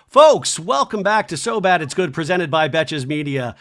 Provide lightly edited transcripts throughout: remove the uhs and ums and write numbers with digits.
Folks, welcome back to So Bad It's Good, presented by Betches Media.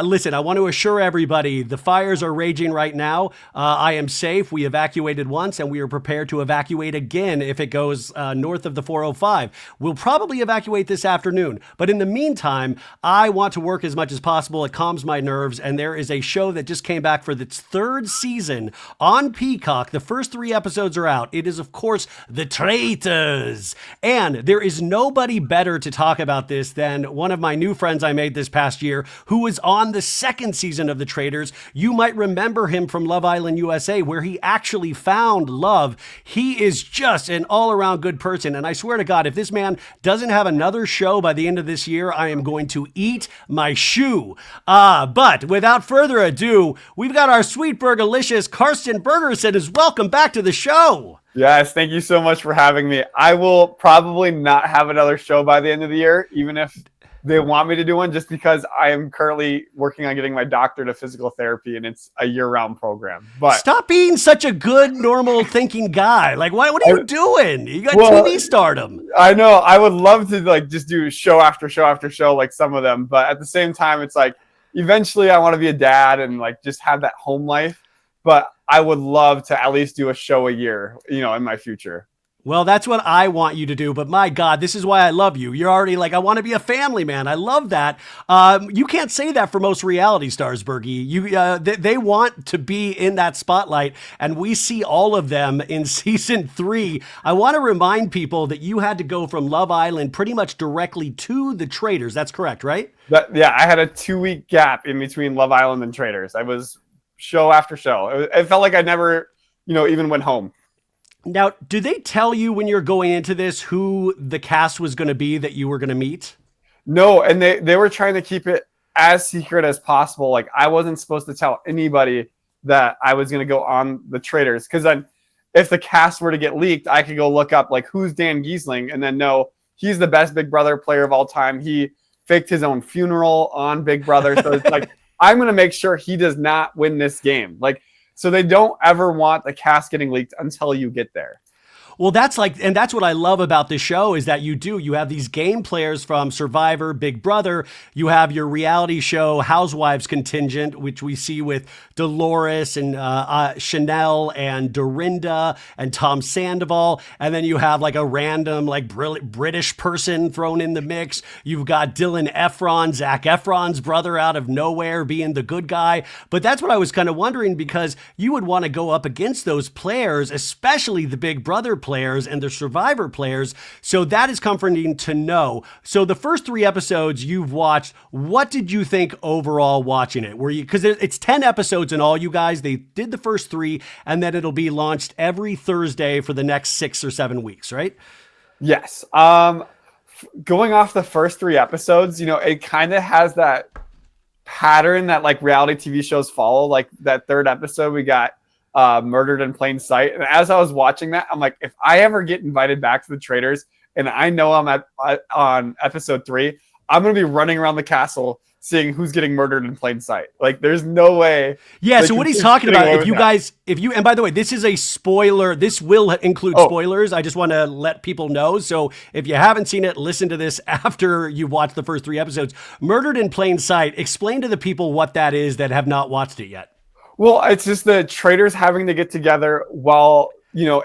Listen, I want to assure everybody the fires are raging right now. I am safe. We evacuated once, and we are prepared to evacuate again if it goes north of the 405. We'll probably evacuate this afternoon. But in the meantime, I want to work as much as possible. It calms my nerves, and there is a show that just came back for its third season on Peacock. The first 3 episodes are out. It is, of course, The Traitors. And there is nobody better to talk about this than one of my new friends I made this past year who was on the second season of The Traitors. You might remember him from Love Island USA, where he actually found love. He is just an all-around good person, and I swear to God, if this man doesn't have another show by the end of this year, I am going to eat my shoe. But without further ado, we've got our sweet burgalicious Carsten Bergersen is welcome back to the show. Yes, thank you so much for having me. I will probably not have another show by the end of the year, even if they want me to do one, just because I am currently working on getting my doctorate of physical therapy, and it's a year-round program. But stop being such a good, normal thinking guy. Like, what are you doing? You got TV stardom. I know. I would love to just do show after show after show, like some of them. But at the same time, it's like eventually I want to be a dad and just have that home life. But I would love to at least do a show a year, in my future. Well, that's what I want you to do. But my God, this is why I love you. You're already I want to be a family man. I love that. You can't say that for most reality stars, Bergie. They want to be in that spotlight, and we see all of them in season 3. I want to remind people that you had to go from Love Island pretty much directly to The Traitors. That's correct, right? I had a 2-week gap in between Love Island and Traitors. I was show after show. It felt like I never, even went home. Now, do they tell you when you're going into this who the cast was going to be that you were going to meet? No, and they were trying to keep it as secret as possible. I wasn't supposed to tell anybody that I was going to go on The Traitors, because then if the cast were to get leaked, I could go look up who's Dan Gheesling, and then know he's the best Big Brother player of all time. He faked his own funeral on Big Brother, so it's I'm going to make sure he does not win this game. So they don't ever want the cast getting leaked until you get there. Well, that's what I love about this show is that you have these game players from Survivor, Big Brother. You have your reality show Housewives contingent, which we see with Dolores and Janelle and Dorinda and Tom Sandoval. And then you have a random British person thrown in the mix. You've got Dylan Efron, Zac Efron's brother out of nowhere being the good guy. But that's what I was kind of wondering, because you would want to go up against those players, especially the Big Brother players and the Survivor players. So that is comforting to know. So the first 3 episodes you've watched, what did you think overall watching it? Because it's 10 episodes in all, you guys. They did the first 3, and then it'll be launched every Thursday for the next 6 or 7 weeks, right? Yes. Going off the first 3 episodes, it kind of has that pattern that reality TV shows follow. That 3rd episode, we got Murdered in Plain Sight. And as I was watching that, I'm like, if I ever get invited back to The Traitors and I know I'm on episode 3, I'm going to be running around the castle seeing who's getting murdered in plain sight. There's no way. Yeah. So what he's talking about, and by the way, this is a spoiler. This will include spoilers. I just want to let people know. So if you haven't seen it, listen to this after you've watched the first 3 episodes. Murdered in Plain Sight. Explain to the people what that is that have not watched it yet. Well, it's just the Traitors having to get together while,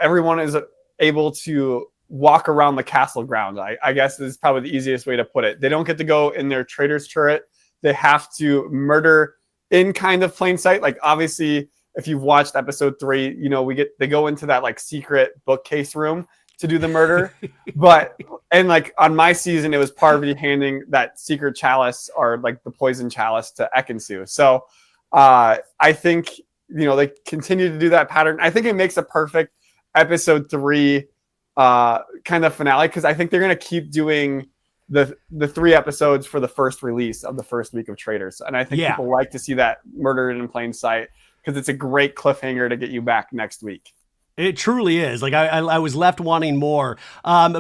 everyone is able to walk around the castle ground. I guess is probably the easiest way to put it. They don't get to go in their Traitors turret. They have to murder in kind of plain sight. Obviously, if you've watched episode 3, they go into that secret bookcase room to do the murder. On my season, it was Parvati handing that secret chalice, or the poison chalice, to Ekin-Su. So I think, they continue to do that pattern. I think it makes a perfect episode 3 kind of finale, because I think they're going to keep doing the 3 episodes for the first release of the first week of Traitors. And I think people like to see that Murdered in Plain Sight, because it's a great cliffhanger to get you back next week. It truly is. Like I was left wanting more.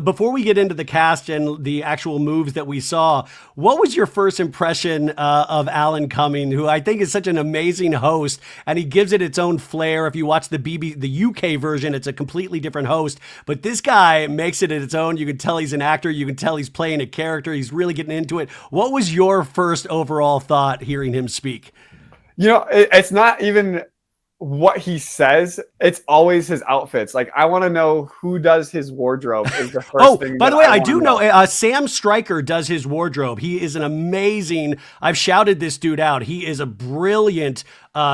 Before we get into the cast and the actual moves that we saw, what was your first impression of Alan Cumming, who I think is such an amazing host, and he gives it its own flair. If you watch the UK version, it's a completely different host, but this guy makes it its own. You can tell he's an actor. You can tell he's playing a character. He's really getting into it. What was your first overall thought hearing him speak? It's not even what he says, it's always his outfits. Like, I want to know who does his wardrobe is the first thing. By the way, I do know Sam Stryker does his wardrobe. He is an amazing, I've shouted this dude out. He is a brilliant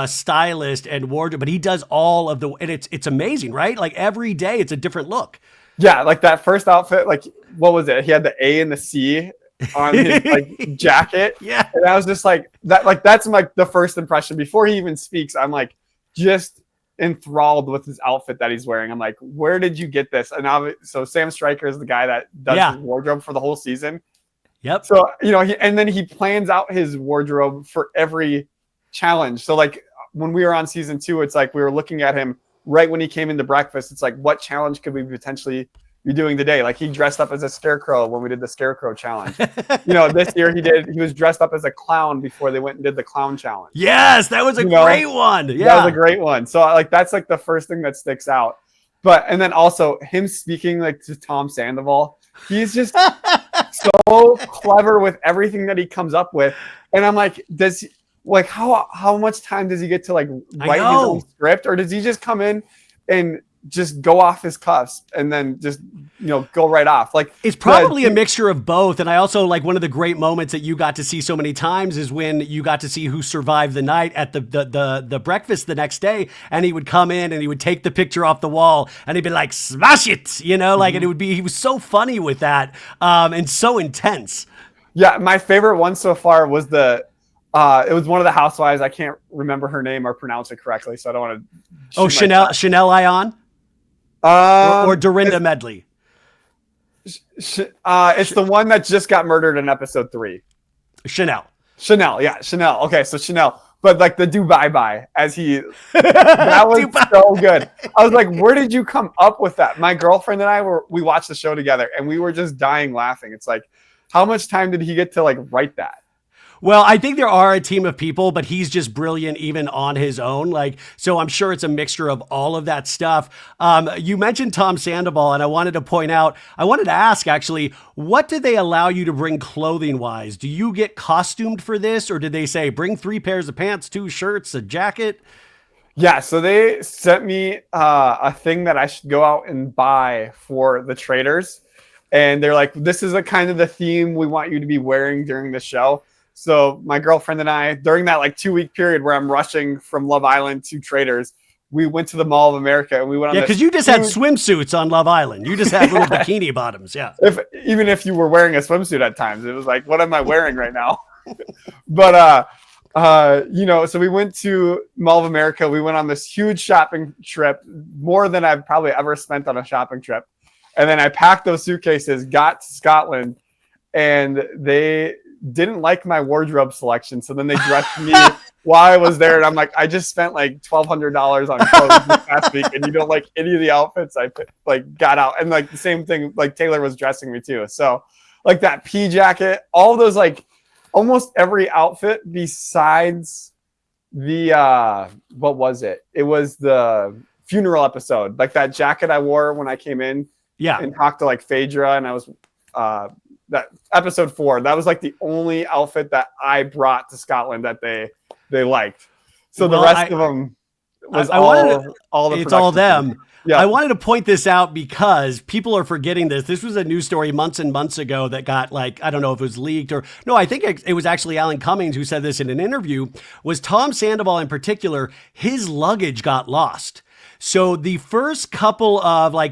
stylist and wardrobe, but he does all of and it's amazing, right? Like every day it's a different look. Yeah, like that first outfit, like what was it? He had the A and the C on his like jacket. Yeah. And I was just like that's like the first impression before he even speaks. I'm like just enthralled with his outfit that he's wearing. I'm like, where did you get this? And now, so Sam Stryker is the guy that does his wardrobe for the whole season. Yep. So, and then he plans out his wardrobe for every challenge. So like when we were on season 2, it's like we were looking at him right when he came into breakfast. It's like, what challenge could we potentially be doing today? Like he dressed up as a scarecrow when we did the scarecrow challenge. This year he was dressed up as a clown before they went and did the clown challenge. Yes, that was a great one. Yeah, that was a great one. So like that's like the first thing that sticks out. But and then also him speaking like to Tom Sandoval, he's just so clever with everything that he comes up with. And I'm like, how much time does he get to like write his own script, or does he just come in and just go off his cuffs and then just go right off? Like it's probably a mixture of both. And I also like one of the great moments that you got to see so many times is when you got to see who survived the night at the breakfast the next day, and he would come in and he would take the picture off the wall and he'd be like, smash it, like, and he was so funny with that, and so intense. Yeah, my favorite one so far was it was one of the Housewives. I can't remember her name or pronounce it correctly, so I don't want to. Chanel Ion? Or Dorinda Medley? It's the one that just got murdered in episode 3. Chanel. Yeah, Chanel. Okay, so Chanel. But like the Dubai as that was so good. I was like, where did you come up with that? My girlfriend and we watched the show together and we were just dying laughing. It's like, how much time did he get to like write that? Well, I think there are a team of people, but he's just brilliant even on his own. Like, so I'm sure it's a mixture of all of that stuff. You mentioned Tom Sandoval, and I wanted to ask actually, what did they allow you to bring clothing wise? Do you get costumed for this, or did they say bring 3 pairs of pants, 2 shirts, a jacket? Yeah, so they sent me a thing that I should go out and buy for the Traitors. And they're like, this is kind of the theme we want you to be wearing during the show. So my girlfriend and I, during that like 2-week period where I'm rushing from Love Island to Traitors, we went to the Mall of America and we went on. Yeah, because you just had swimsuits on Love Island. You just had little bikini bottoms. Yeah. Even if you were wearing a swimsuit at times, it was like, what am I wearing right now? But so we went to Mall of America. We went on this huge shopping trip, more than I've probably ever spent on a shopping trip. And then I packed those suitcases, got to Scotland, and they didn't like my wardrobe selection. So then they dressed me while I was there. And I'm like, I just spent like $1,200 on clothes this past week, and you don't like any of the outfits I got out. And like the same thing, like Taylor was dressing me too. So like that pea jacket, all those, like almost every outfit besides the, what was it? It was the funeral episode. Like that jacket I wore when I came in and talked to like Phaedra, and I was, that episode 4, that was like the only outfit that I brought to Scotland that they liked. So the rest of them was all the it's all them. Team. Yeah. I wanted to point this out because people are forgetting this. This was a news story months and months ago that got like, I don't know if it was leaked or no, I think it was actually Alan Cummings who said this in an interview, was Tom Sandoval in particular, his luggage got lost. So the first couple of I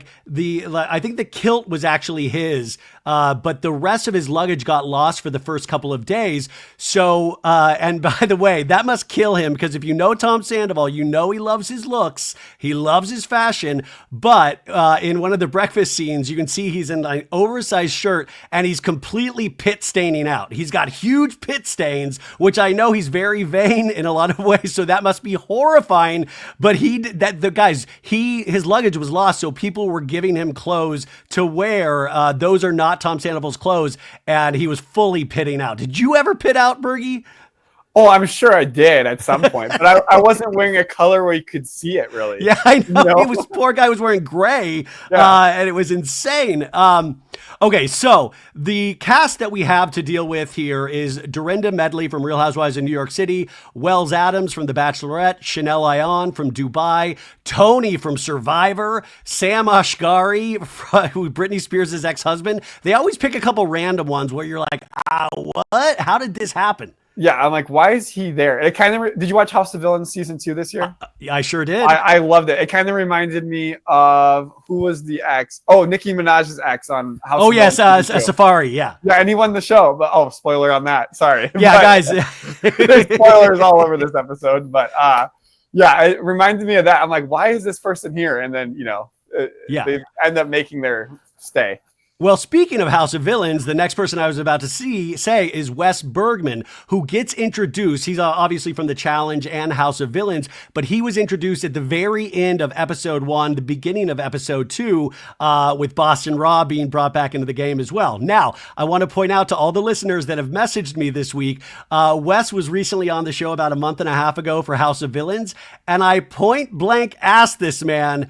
think the kilt was actually his. but the rest of his luggage got lost for the first couple of days. So, and by the way, that must kill him, because if you know Tom Sandoval, you know he loves his looks, he loves his fashion, but in one of the breakfast scenes, you can see he's in an oversized shirt and he's completely pit staining out. He's got huge pit stains, which I know he's very vain in a lot of ways, so that must be horrifying. But his luggage was lost, so people were giving him clothes to wear. Those are not Tom Sandoval's clothes, and he was fully pitting out. Did you ever pit out, Bergie? Oh, I'm sure I did at some point, but I wasn't wearing a color where you could see it really. Yeah, I know. He was, poor guy was wearing gray, and it was insane. Okay, so the cast that we have to deal with here is Dorinda Medley from Real Housewives of New York City, Wells Adams from The Bachelorette, Chanel Ayan from Dubai, Tony from Survivor, Sam Ashgari, Britney Spears' ex-husband. They always pick a couple random ones where you're like, what? How did this happen? Yeah, I'm like, why is he there? It kind of. Did you watch House of Villains season 2 this year? I sure did. I loved it. It kind of reminded me of who was the ex? Oh, Nicki Minaj's ex on House. Oh yes, Safari. Yeah. Yeah, and he won the show. But spoiler on that. Sorry. Yeah, guys. There's spoilers all over this episode, but yeah, it reminded me of that. I'm like, why is this person here? And then they end up making their stay. Well, speaking of House of Villains, the next person I was about to say is Wes Bergman, who gets introduced. He's obviously from The Challenge and House of Villains, but he was introduced at the very end of episode 1, the beginning of episode 2, with Boston Rob being brought back into the game as well. Now, I want to point out to all the listeners that have messaged me this week, Wes was recently on the show about a month and a half ago for House of Villains, and I point blank asked this man,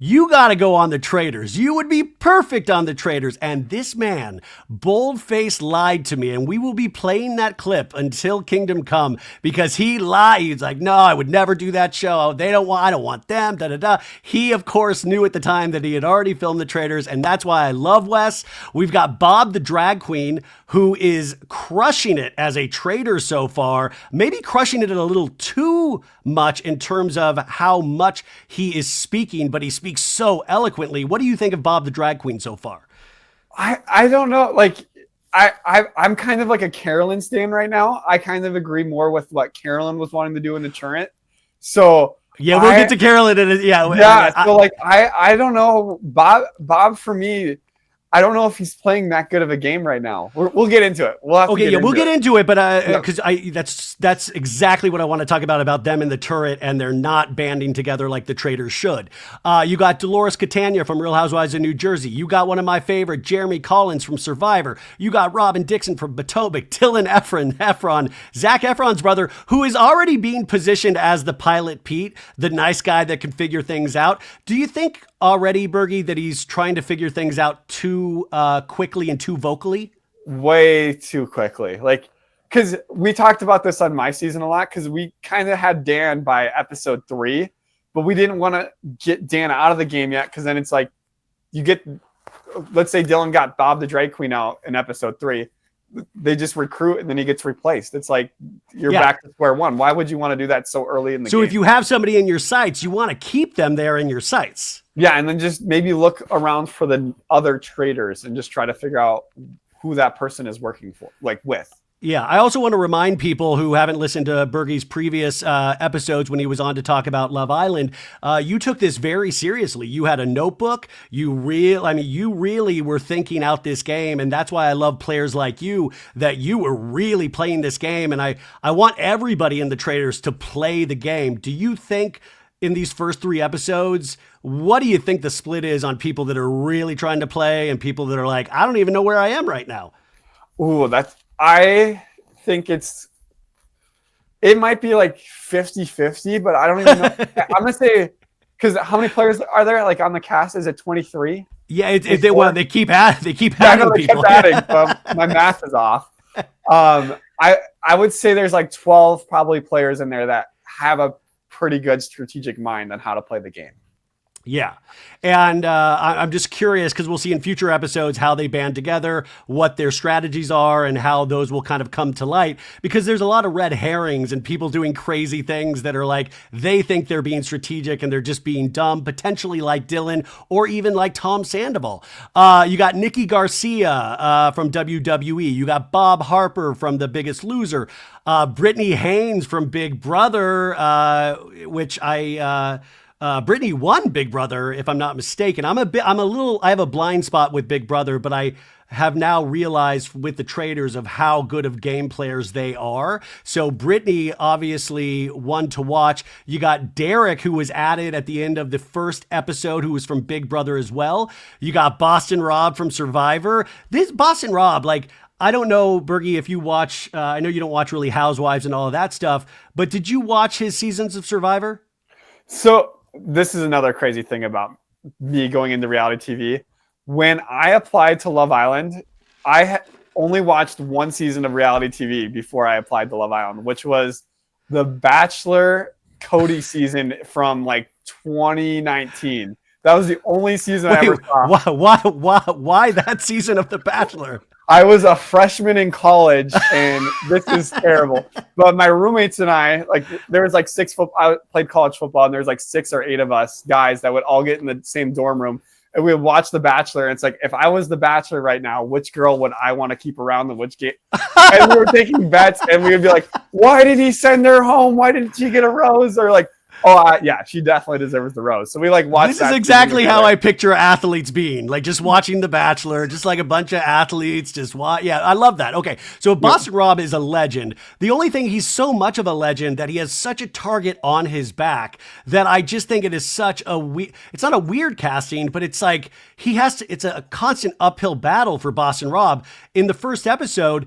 you got to go on the Traitors. You would be perfect on the Traitors. And this man, bold-faced, lied to me. And we will be playing that clip until Kingdom Come, because he lied. He's like, no, I would never do that show. I don't want them, da-da-da. He, of course, knew at the time that he had already filmed the Traitors. And that's why I love Wes. We've got Bob the drag queen, who is crushing it as a traitor so far. Maybe crushing it a little too much in terms of how much he is speaking, but he speaks so eloquently. What do you think of Bob the drag queen so far? I don't know. Like I'm kind of like a Carolyn stan right now. I kind of agree more with what Carolyn was wanting to do in the Turret. So yeah, we'll get to Carolyn. So like I don't know. Bob for me, I don't know if he's playing that good of a game right now. We'll get into it. We'll get into it, but because that's exactly what I want to talk about them in the Turret, and they're not banding together like the Traitors should. You got Dolores Catania from Real Housewives of New Jersey. You got one of my favorite, Jeremy Collins from Survivor. You got Robin Dixon from Potomac, Dylan Efron, Zac Efron's brother, who is already being positioned as the pilot Pete, the nice guy that can figure things out. Do you think already, Bergie, that he's trying to figure things out too quickly and too vocally? Way too quickly. Like, because we talked about this on my season a lot, because we kind of had Dan by episode 3, but we didn't want to get Dan out of the game yet, because then it's like, let's say Dylan got Bob the drag queen out in episode 3. They just recruit and then he gets replaced. It's like you're back to square one. Why would you want to do that so early in the game? So if you have somebody in your sights, you want to keep them there in your sights. Yeah, and then just maybe look around for the other traitors and just try to figure out who that person is working for, like with. Yeah, I also want to remind people who haven't listened to Bergie's previous episodes when he was on to talk about Love Island. You took this very seriously. You had a notebook. You really were thinking out this game, and that's why I love players like you, that you were really playing this game. And I want everybody in the Traitors to play the game. Do you think in these first 3 episodes, what do you think the split is on people that are really trying to play and people that are like, I don't even know where I am right now? Ooh, I think it might be like 50-50, but I don't even know. I'm going to say, because how many players are there? Like on the cast, is it 23? Yeah, they keep adding people. My math is off. I would say there's like 12 probably players in there that have a pretty good strategic mind on how to play the game. Yeah. And I'm just curious because we'll see in future episodes how they band together, what their strategies are, and how those will kind of come to light. Because there's a lot of red herrings and people doing crazy things that are like they think they're being strategic and they're just being dumb, potentially like Dylan or even like Tom Sandoval. You got Nikki Garcia from WWE. You got Bob Harper from The Biggest Loser. Brittany Haynes from Big Brother, which Brittany won Big Brother, if I'm not mistaken. I have a blind spot with Big Brother, but I have now realized with the Traitors of how good of game players they are. So Brittany, obviously one to watch. You got Derek, who was added at the end of the first episode, who was from Big Brother as well. You got Boston Rob from Survivor. This Boston Rob, like, I don't know, Bergie, if you watch, I know you don't watch really Housewives and all of that stuff, but did you watch his seasons of Survivor? So this is another crazy thing about me going into reality TV. When I applied to Love Island, I only watched one season of reality TV before I applied to Love Island, which was the Bachelor Cody season from like 2019. That was the only season I ever saw. Why that season of The Bachelor? I was a freshman in college, and this is terrible. But my roommates and I, like, there was like I played college football, and there was like 6 or 8 of us guys that would all get in the same dorm room, and we would watch The Bachelor. And it's like, if I was The Bachelor right now, which girl would I want to keep around and which game? And we were taking bets, and we would be like, why did he send her home? Why didn't she get a rose? Or like, yeah, she definitely deserves the rose. So we like watch. This is exactly how I picture athletes being, like just watching The Bachelor, just like a bunch of athletes just watch. Yeah, I love that. Okay, so Boston Rob is a legend. The only thing, he's so much of a legend that he has such a target on his back that I just think it is such it's not a weird casting, but it's like it's a constant uphill battle for Boston Rob. In the first episode,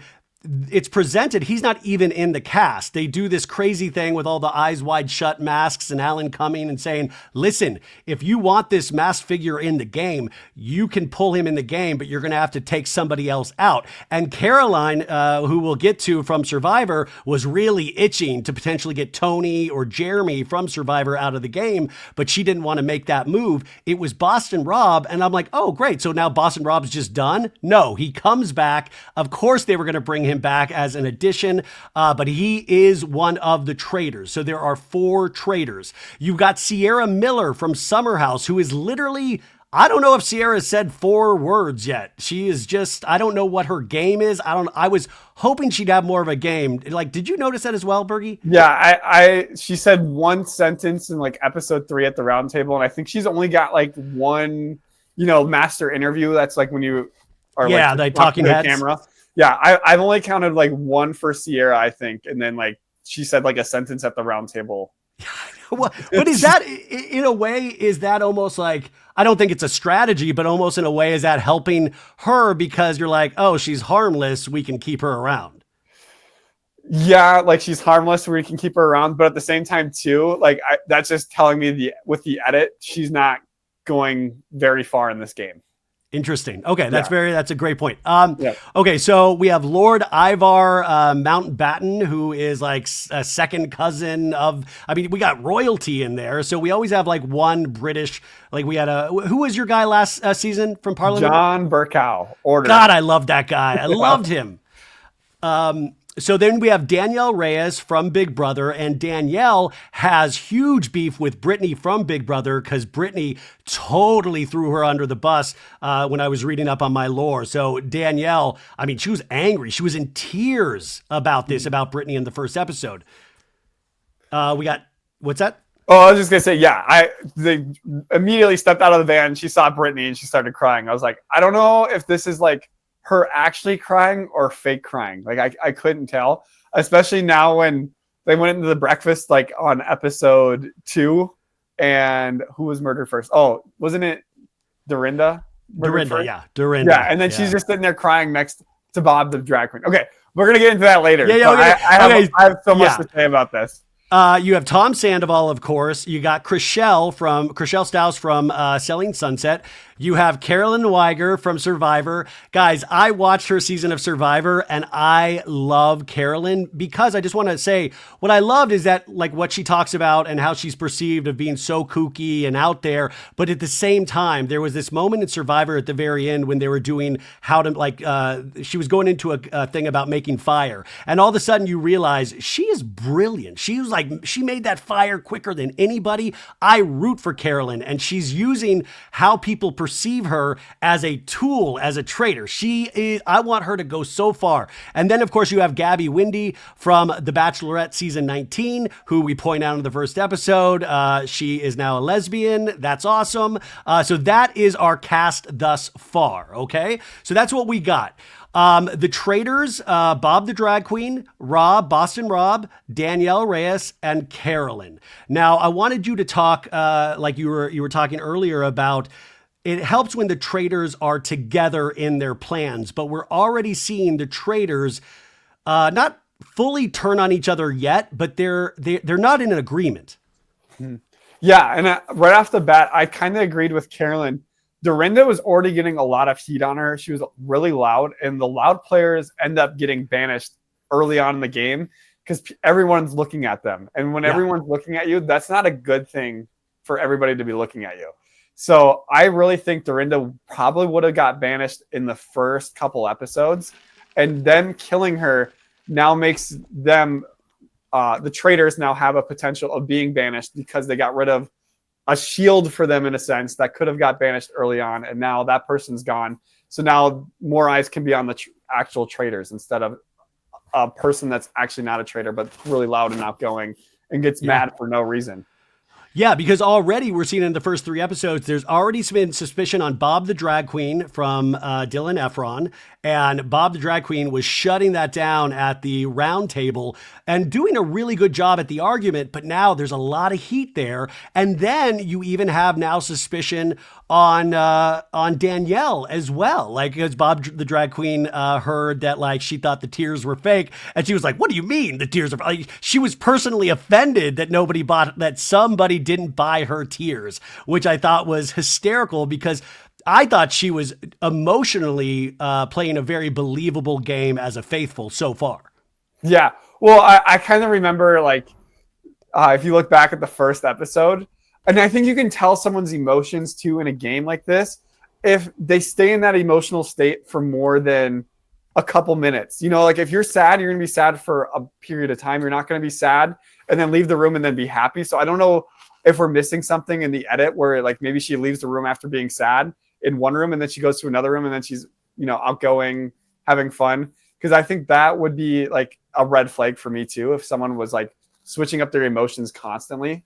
it's presented, he's not even in the cast. They do this crazy thing with all the eyes wide shut masks and Alan Cumming and saying, listen, if you want this masked figure in the game, you can pull him in the game, but you're going to have to take somebody else out. And Carolyn, who we'll get to from Survivor, was really itching to potentially get Tony or Jeremy from Survivor out of the game, but she didn't want to make that move. It was Boston Rob, and I'm like, oh, great. So now Boston Rob's just done? No, he comes back. Of course they were going to bring him back as an addition, but he is one of the Traitors. So there are 4 Traitors. You've got Sierra Miller from Summer House, who is literally, I don't know if Sierra said 4 words yet. She is just, I don't know what her game is. I was hoping she'd have more of a game. Like, did you notice that as well, Bergie? Yeah, she said one sentence in like episode 3 at the round table, and I think she's only got like one, master interview. That's like when you are like talking to heads. The camera. Yeah, I've only counted like one for Sierra, I think, and then like she said like a sentence at the round table. But is that, in a way, is that almost like, I don't think it's a strategy, but almost in a way, is that helping her because you're like, oh, she's harmless, we can keep her around? Yeah, like she's harmless, we can keep her around, but at the same time too, like that's just telling me with the edit, she's not going very far in this game. Interesting. Okay, that's a great point. Okay, so we have Lord Ivar Mountbatten, who is like a second cousin of, we got royalty in there. So we always have like one British, like we had who was your guy last season from Parliament? John Bercow. Order. God, I loved that guy. I loved him. So then we have Danielle Reyes from Big Brother, and Danielle has huge beef with Brittany from Big Brother because Brittany totally threw her under the bus when I was reading up on my lore. So Danielle, she was angry. She was in tears about this, about Brittany in the first episode. We got, what's that? Oh, I was just going to say, they immediately stepped out of the van. She saw Brittany and she started crying. I was like, I don't know if this is like her actually crying or fake crying. Like I couldn't tell, especially now when they went into the breakfast, like on episode 2, and who was murdered first? Oh, wasn't it Dorinda? Dorinda. Yeah. And then she's just sitting there crying next to Bob, the drag queen. Okay. We're going to get into that later. I have so much to say about this. You have Tom Sandoval, of course. You got Chriselle Stiles from Selling Sunset. You have Carolyn Weiger from Survivor. Guys, I watched her season of Survivor and I love Carolyn because I just want to say what I loved is that like what she talks about and how she's perceived of being so kooky and out there. But at the same time, there was this moment in Survivor at the very end when they were doing how to she was going into a thing about making fire. And all of a sudden you realize she is brilliant. She was like, she made that fire quicker than anybody. I root for Carolyn and she's using how people perceive her as a tool, as a traitor. I want her to go so far. And then, of course, you have Gabby Windey from The Bachelorette season 19, who we point out in the first episode. She is now a lesbian. That's awesome. So that is our cast thus far, okay? So that's what we got. The Traitors, Bob the Drag Queen, Rob, Boston Rob, Danielle Reyes, and Carolyn. Now, I wanted you to talk, like you were talking earlier about it helps when the traitors are together in their plans, but we're already seeing the traitors not fully turn on each other yet, but they're not in an agreement. Yeah, and right off the bat, I kind of agreed with Carolyn. Dorinda was already getting a lot of heat on her. She was really loud, and the loud players end up getting banished early on in the game because everyone's looking at them. And when everyone's looking at you, that's not a good thing for everybody to be looking at you. So I really think Dorinda probably would have got banished in the first couple episodes, and them killing her now makes them, the traitors now have a potential of being banished because they got rid of a shield for them in a sense that could have got banished early on, and now that person's gone. So now more eyes can be on the actual traitors instead of a person that's actually not a traitor but really loud and outgoing and gets mad for no reason. Yeah, because already we're seeing in the first 3 episodes, there's already been suspicion on Bob the Drag Queen from Dylan Efron. And Bob the Drag Queen was shutting that down at the round table and doing a really good job at the argument. But now there's a lot of heat there. And then you even have now suspicion on Danielle as well. Like, because Bob the Drag Queen heard that like she thought the tears were fake. And she was like, what do you mean the tears are like, she was personally offended that somebody didn't buy her tears, which I thought was hysterical because I thought she was emotionally playing a very believable game as a faithful so far. Yeah. Well, I kind of remember like if you look back at the first episode, and I think you can tell someone's emotions too in a game like this if they stay in that emotional state for more than a couple minutes. You know, like if you're sad, you're going to be sad for a period of time. You're not going to be sad and then leave the room and then be happy. So I don't know if we're missing something in the edit where like maybe she leaves the room after being sad in one room and then she goes to another room and then she's, you know, outgoing, having fun. Because I think that would be like a red flag for me too. If someone was like switching up their emotions constantly,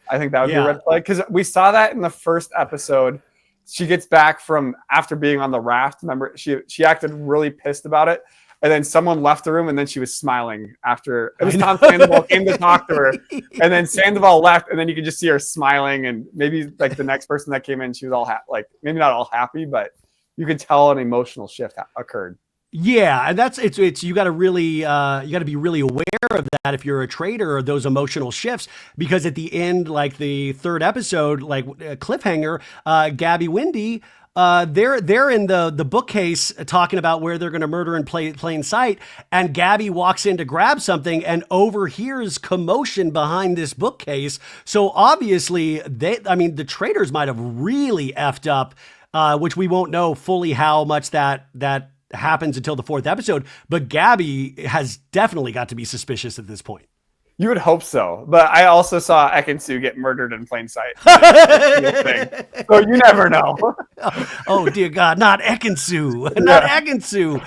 I think that would be a red flag. Because we saw that in the first episode. She gets back from after being on the raft. Remember, she acted really pissed about it. And then someone left the room and then she was smiling after it was Tom Sandoval came to talk to her. And then Sandoval left and then you could just see her smiling. And maybe like the next person that came in, she was all like maybe not all happy, but you could tell an emotional shift occurred. Yeah, and it's you got to be really aware of that if you're a traitor or those emotional shifts, because at the end, like the 3rd episode, like cliffhanger, Gabby Windey, they're in the bookcase talking about where they're going to murder in plain sight, and Gabby walks in to grab something and overhears commotion behind this bookcase. So obviously the traitors might have really effed up, which we won't know fully how much that happens until the 4th episode, but Gabby has definitely got to be suspicious at this point. You would hope so, but I also saw Ekin-Su get murdered in plain sight. So you never know. Oh dear God, not Ekin-Su, not Ekin-Su.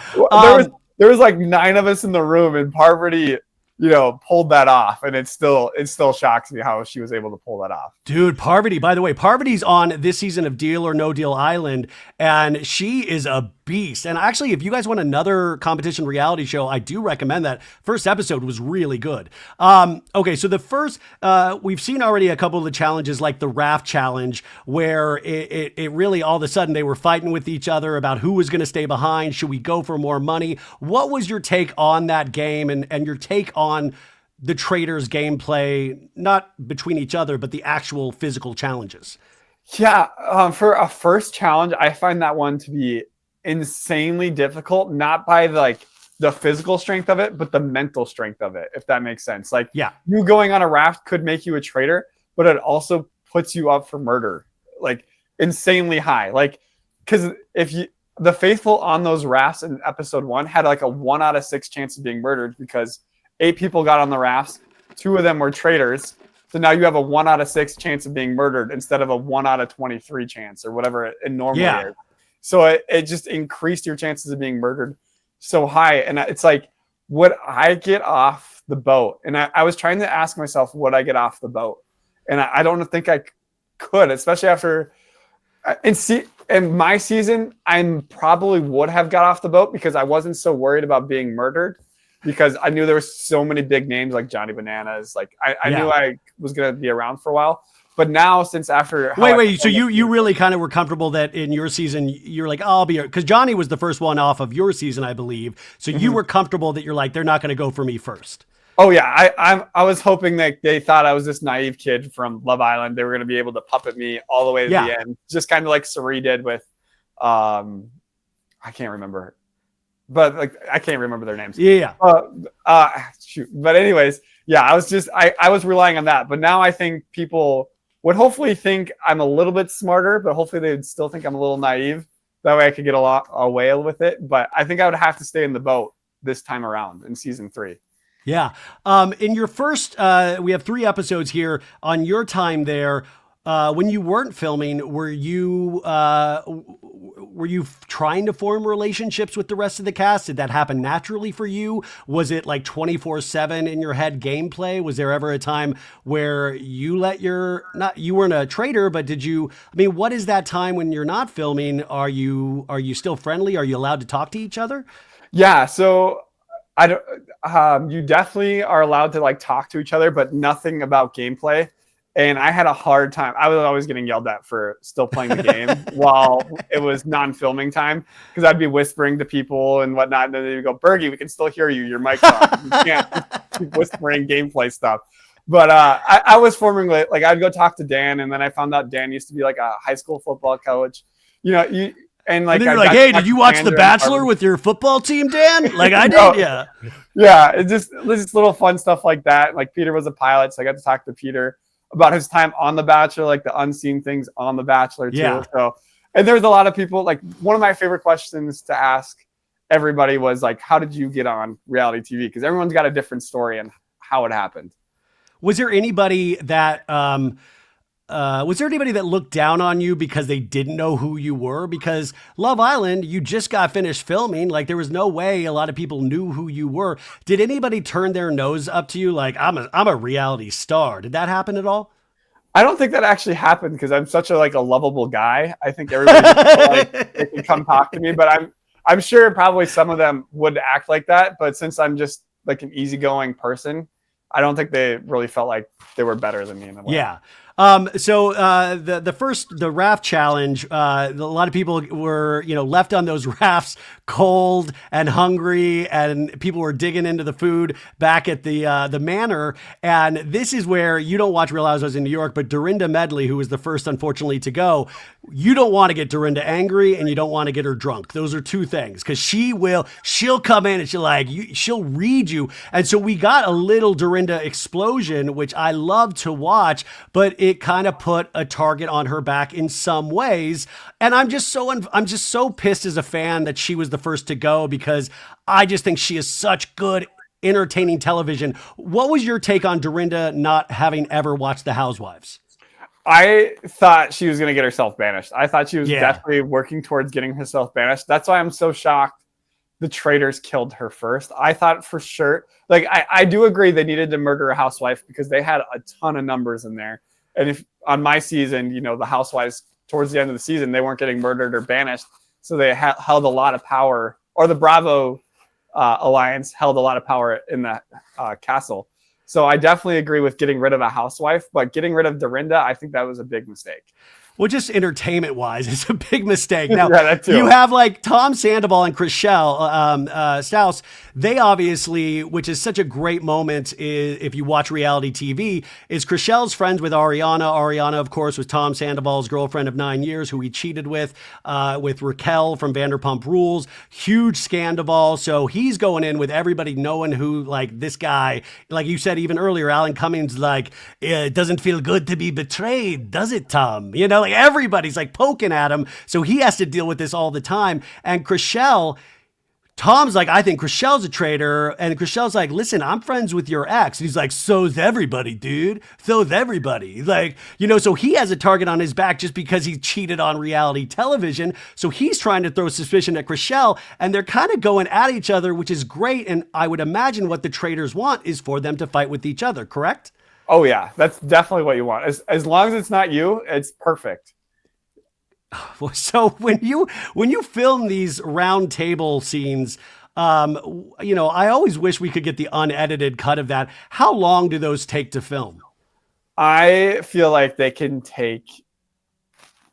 There was like 9 of us in the room, and Parvati, you know, pulled that off, and it still shocks me how she was able to pull that off. Dude, Parvati, by the way, Parvati's on this season of Deal or No Deal Island, and she is a beast. And actually, if you guys want another competition reality show, I do recommend that. First episode was really good. Okay, so the first, we've seen already a couple of the challenges, like the raft challenge, where it really all of a sudden they were fighting with each other about who was going to stay behind. Should we go for more money? What was your take on that game and your take on the traitors' gameplay, not between each other, but the actual physical challenges? Yeah, for a first challenge, I find that one to be insanely difficult, not by the physical strength of it, but the mental strength of it, if that makes sense. Like Yeah. you going on a raft could make you a traitor, but it also puts you up for murder, like insanely high. Like, because if you the faithful on those rafts in episode 1 had like a 1 out of 6 chance of being murdered because 8 people got on the rafts, 2 of them were traitors. So now you have a 1 out of 6 chance of being murdered instead of a 1 out of 23 chance or whatever it normally Yeah. is. So it just increased your chances of being murdered so high. And it's like, would I get off the boat? And I was trying to ask myself, would I get off the boat? And I don't think I could, especially after in my season, I probably would have got off the boat because I wasn't so worried about being murdered because I knew there was so many big names like Johnny Bananas. Like I knew I was going to be around for a while. But now, since after wait, so you really kind of were comfortable that in your season you're like, I'll be, because Johnny was the first one off of your season, I believe. So you were comfortable that you're like, they're not going to go for me first. Oh yeah, I was hoping that they thought I was this naive kid from Love Island. They were going to be able to puppet me all the way to the end, just kind of like Shereé did with, I can't remember, but like I can't remember their names. Yeah. Shoot. But anyways, yeah, I was relying on that. But now I think people would hopefully think I'm a little bit smarter, but hopefully they would still think I'm a little naive. That way I could get a lot away with it. But I think I would have to stay in the boat this time around in season 3. Yeah. In your first, we have 3 episodes here on your time there. When you weren't filming, were you trying to form relationships with the rest of the cast? Did that happen naturally for you? Was it like 24/7 in your head gameplay? Was there ever a time where you you weren't a traitor, but what is that time when you're not filming? Are you still friendly? Are you allowed to talk to each other? Yeah. So I don't, you definitely are allowed to like talk to each other, but nothing about gameplay. And I had a hard time. I was always getting yelled at for still playing the game while it was non-filming time because I'd be whispering to people and whatnot. And then they'd go, Bergie, we can still hear you. Your mic's on. You can't keep whispering gameplay stuff. But I was forming like I'd go talk to Dan, and then I found out Dan used to be like a high school football coach. And then you're like, hey, did you watch The Bachelor with your football team, Dan? Like I did, yeah. Yeah, it's just little fun stuff like that. Like Peter was a pilot, so I got to talk to Peter about his time on The Bachelor, like the unseen things on The Bachelor too. Yeah. So, and there's a lot of people, like one of my favorite questions to ask everybody was like, how did you get on reality TV? Because everyone's got a different story and how it happened. Was there anybody that looked down on you because they didn't know who you were? Because Love Island, you just got finished filming. Like there was no way a lot of people knew who you were. Did anybody turn their nose up to you? Like I'm a reality star. Did that happen at all? I don't think that actually happened because I'm such a lovable guy. I think everybody they can come talk to me, but I'm sure probably some of them would act like that. But since I'm just like an easygoing person, I don't think they really felt like they were better than me in a way. Yeah. So the raft challenge, a lot of people were, left on those rafts cold and hungry, and people were digging into the food back at the manor. And this is where you don't watch Real Housewives in New York, but Dorinda Medley, who was the first, unfortunately, to go, you don't want to get Dorinda angry and you don't want to get her drunk. Those are 2 things, because she'll come in and she'll read you. And so we got a little Dorinda explosion, which I love to watch, but it kind of put a target on her back in some ways. And I'm just so pissed as a fan that she was the first to go, because I just think she is such good, entertaining television. What was your take on Dorinda not having ever watched The Housewives? I thought she was going to get herself banished. I thought she was definitely working towards getting herself banished. That's why I'm so shocked the Traitors killed her first. I thought for sure, I do agree they needed to murder a housewife because they had a ton of numbers in there. And if on my season, the housewives towards the end of the season, they weren't getting murdered or banished. So they held a lot of power, or the Bravo alliance held a lot of power in that castle. So I definitely agree with getting rid of a housewife, but getting rid of Dorinda, I think that was a big mistake. Well, just entertainment wise, it's a big mistake. Now, Yeah, that too. you have like Tom Sandoval and Chriselle Staus. They obviously, which is such a great moment if you watch reality TV, is Chriselle's friends with Ariana. Ariana, of course, was Tom Sandoval's girlfriend of 9 years who he cheated with Raquel from Vanderpump Rules. Huge scandal. So he's going in with everybody knowing who, like, this guy, like you said even earlier, Alan Cummings, like, it doesn't feel good to be betrayed, does it, Tom? You know, like everybody's like poking at him. So he has to deal with this all the time. And Chriselle, Tom's like, I think Chriselle's a traitor. And Chriselle's like, listen, I'm friends with your ex. And he's like, so's everybody, dude. So's everybody. Like, you know, so he has a target on his back just because he cheated on reality television. So he's trying to throw suspicion at Chriselle, and they're kind of going at each other, which is great. And I would imagine what the traitors want is for them to fight with each other, correct? Oh yeah, that's definitely what you want. As long as it's not you, it's perfect. So when you film these round table scenes, you know, I always wish we could get the unedited cut of that. How long do those take to film? I feel like they can take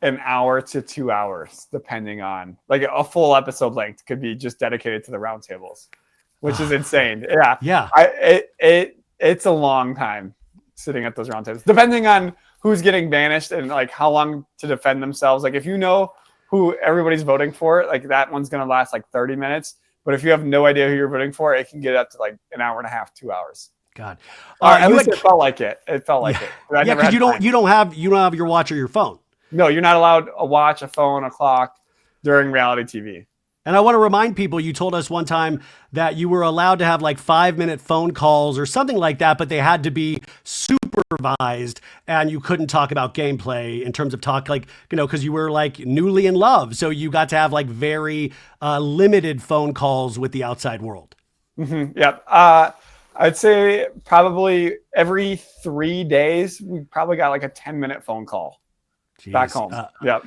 an hour to 2 hours, depending on, like, a full episode length could be just dedicated to the roundtables, which is insane. Yeah, Yeah. It's a long time sitting at those roundtables, depending on who's getting banished and like how long to defend themselves. Like if you know who everybody's voting for, like that one's going to last like 30 minutes. But if you have no idea who you're voting for, it can get up to like an hour and a half, 2 hours. God, At least it felt like it. It felt like it. Yeah, because you don't have your watch or your phone. No, you're not allowed a watch, a phone, a clock during reality TV. And I want to remind people, you told us one time that you were allowed to have like 5-minute phone calls or something like that, but they had to be supervised and you couldn't talk about gameplay in terms of talk, like, you know, because you were like newly in love. So you got to have like very limited phone calls with the outside world. Mm-hmm. Yep. I'd say probably every 3 days, we probably got like a 10-minute phone call. Jeez. Back home. Yep.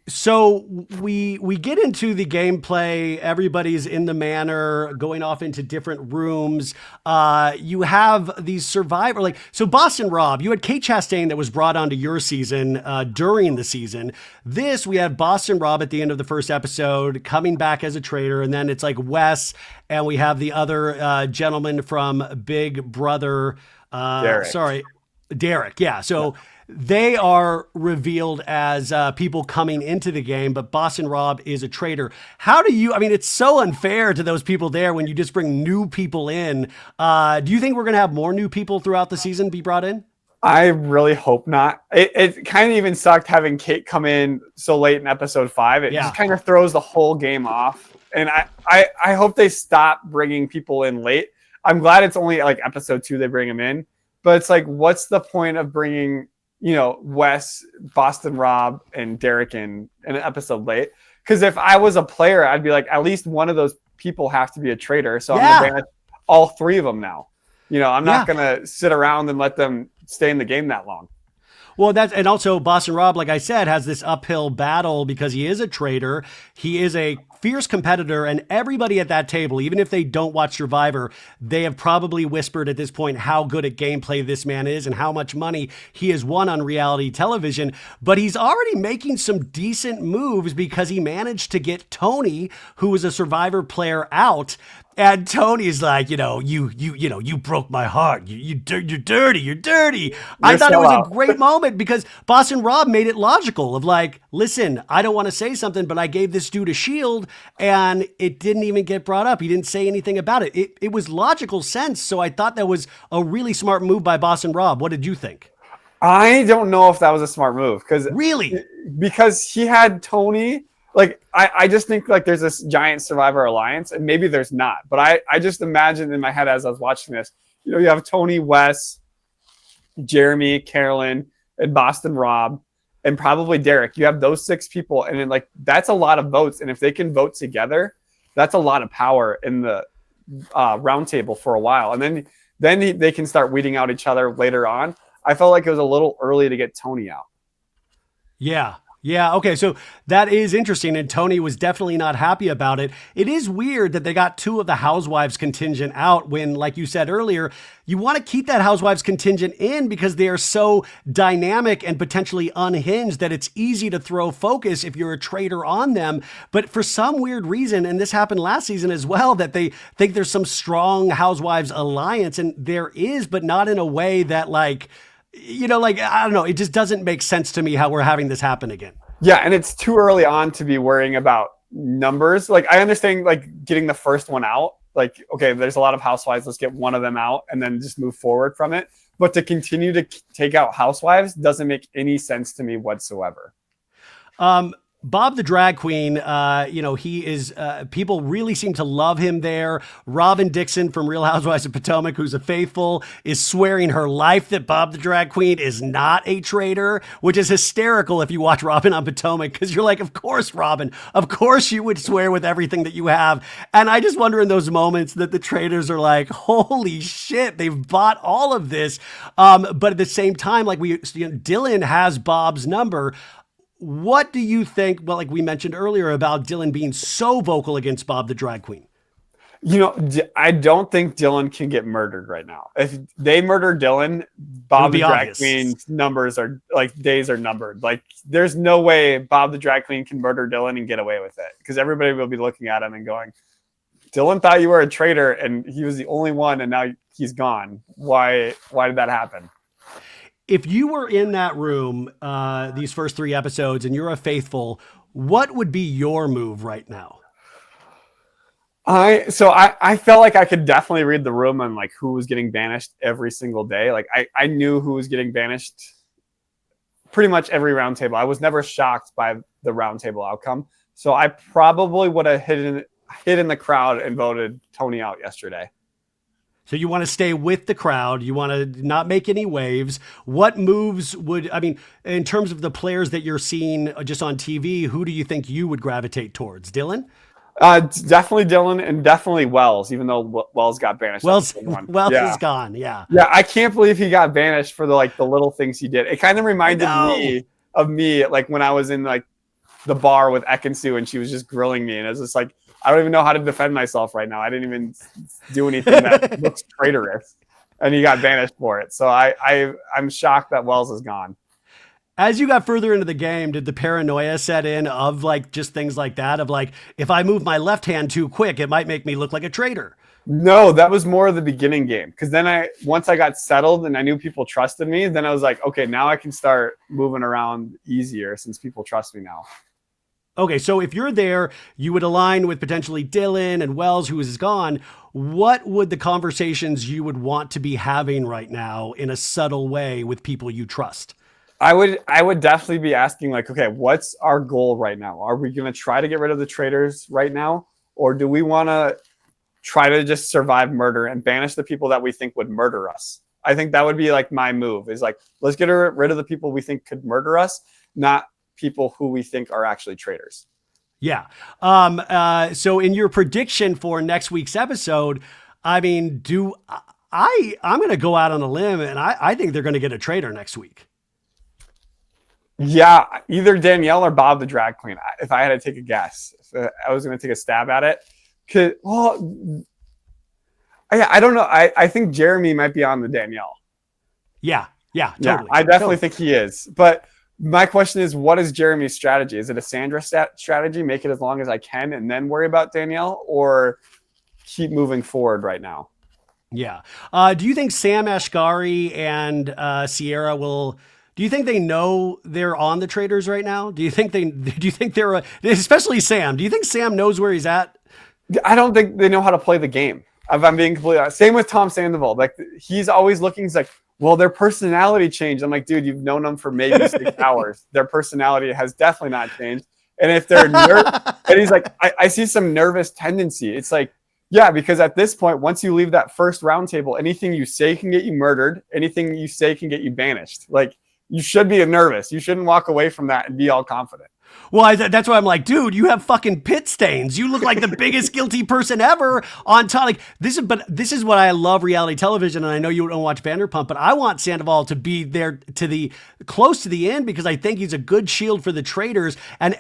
So we get into the gameplay. Everybody's in the manor, going off into different rooms. You have these survivor, like, so Boston Rob, you had Kate Chastain that was brought onto your season during the season. This, we had Boston Rob at the end of the first episode coming back as a traitor. And then it's like Wes, and we have the other gentleman from Big Brother. Derek. Yeah. So they are revealed as people coming into the game, but Boston Rob is a traitor. How do you, I mean, it's so unfair to those people there when you just bring new people in. Do you think we're going to have more new people throughout the season be brought in? I really hope not. It kind of even sucked having Kate come in so late in episode 5. It just kind of throws the whole game off. And I hope they stop bringing people in late. I'm glad it's only like episode 2 they bring them in. But it's like, what's the point of bringing, you know, Wes, Boston Rob, and Derek in an episode late? Because if I was a player, I'd be like, at least one of those people have to be a traitor. So I'm going to ban all 3 of them now. You know, I'm not going to sit around and let them stay in the game that long. Well, and also Boston Rob, like I said, has this uphill battle because he is a traitor. He is a fierce competitor, and everybody at that table, even if they don't watch Survivor, they have probably whispered at this point how good at gameplay this man is and how much money he has won on reality television. But he's already making some decent moves because he managed to get Tony, who was a Survivor player, out. And Tony's like, you broke my heart. You're dirty. I thought it was a great moment because Boston Rob made it logical of like, listen, I don't want to say something, but I gave this dude a shield and it didn't even get brought up. He didn't say anything about it. It was logical sense. So I thought that was a really smart move by Boston Rob. What did you think? I don't know if that was a smart move because he had Tony. Like, I just think like there's this giant Survivor alliance, and maybe there's not. But I just imagined in my head as I was watching this, you know, you have Tony, Wes, Jeremy, Carolyn, and Boston Rob, and probably Derek. You have those 6 people, and then like that's a lot of votes. And if they can vote together, that's a lot of power in the round table for a while. And then they can start weeding out each other later on. I felt like it was a little early to get Tony out. Yeah. Yeah, okay, so that is interesting, and Tony was definitely not happy about it. It is weird that they got two of the Housewives contingent out when, like you said earlier, you want to keep that Housewives contingent in because they are so dynamic and potentially unhinged that it's easy to throw focus if you're a traitor on them. But for some weird reason, and this happened last season as well, that they think there's some strong Housewives alliance, and there is, but not in a way that like, like, I don't know, it just doesn't make sense to me how we're having this happen again. Yeah, and it's too early on to be worrying about numbers. Like, I understand, like, getting the first one out. Like, okay, there's a lot of Housewives. Let's get one of them out and then just move forward from it. But to continue to take out Housewives doesn't make any sense to me whatsoever. Bob the drag queen, he is, people really seem to love him there. Robin Dixon from Real Housewives of Potomac, who's a faithful, is swearing her life that Bob the drag queen is not a traitor, which is hysterical if you watch Robin on Potomac, because you're like, of course, Robin, of course you would swear with everything that you have. And I just wonder in those moments that the traitors are like, holy shit, they've bought all of this. But at the same time, like Dylan has Bob's number. What do you think, well, like we mentioned earlier about Dylan being so vocal against Bob the drag queen? I don't think Dylan can get murdered right now. If they murder Dylan, Bob the drag queen's numbers are like days are numbered. Like there's no way Bob the drag queen can murder Dylan and get away with it because everybody will be looking at him and going, Dylan thought you were a traitor and he was the only one and now he's gone. Why did that happen? If you were in that room, these first 3 episodes, and you're a faithful, what would be your move right now? I felt like I could definitely read the room on like who was getting banished every single day. Like I knew who was getting banished pretty much every round table. I was never shocked by the round table outcome. So I probably would have hid in the crowd and voted Tony out yesterday. So you want to stay with the crowd. You want to not make any waves. What moves in terms of the players that you're seeing just on TV, who do you think you would gravitate towards? Dylan? Definitely Dylan and definitely Wells, even though Wells got banished. Wells is gone. Yeah. Yeah. I can't believe he got banished for the little things he did. It kind of reminded me like when I was in like the bar with Ekin-Su and she was just grilling me. And it was just like, I don't even know how to defend myself right now. I didn't even do anything that looks traitorous, and he got banished for it. So I'm shocked that Wells is gone. As you got further into the game, did the paranoia set in of like just things like that? Of like, if I move my left hand too quick, it might make me look like a traitor. No, that was more of the beginning game. Because then once I got settled and I knew people trusted me, then I was like, okay, now I can start moving around easier since people trust me now. Okay, so if you're there, you would align with potentially Dylan and Wells, who is gone. What would the conversations you would want to be having right now in a subtle way with people you trust? I would definitely be asking like, okay, what's our goal right now? Are we going to try to get rid of the traitors right now? Or do we want to try to just survive murder and banish the people that we think would murder us? I think that would be like my move is like, let's get rid of the people we think could murder us, not people who we think are actually traitors. Yeah. So in your prediction for next week's episode, I mean, I'm going to go out on a limb and I think they're going to get a traitor next week. Yeah. Either Danielle or Bob the drag queen. If I had to take a guess, if I was going to take a stab at it. I don't know. I think Jeremy might be on the Danielle. Yeah. Totally. Yeah, I definitely think he is. But my question is, what is Jeremy's strategy? Is it a Sandra strategy? Make it as long as I can and then worry about Danielle, or keep moving forward right now? Yeah. Do you think Sam Ashgari and Sierra will? Do you think they know they're on the traitors right now? Do you think they're especially Sam? Do you think Sam knows where he's at? I don't think they know how to play the game. If I'm being completely honest. Same with Tom Sandoval. Like he's always looking. He's like, well, their personality changed. I'm like, dude, you've known them for maybe 6 hours. Their personality has definitely not changed. And if they're and he's like, I see some nervous tendency. It's like, yeah, because at this point, once you leave that first round table, anything you say can get you murdered. Anything you say can get you banished. Like you should be nervous. You shouldn't walk away from that and be all confident. Well, that's why I'm like, dude, you have fucking pit stains. You look like the biggest guilty person ever on top. Like this is what I love reality television. And I know you don't watch Vanderpump, but I want Sandoval to be there to the close to the end because I think he's a good shield for the traitors. And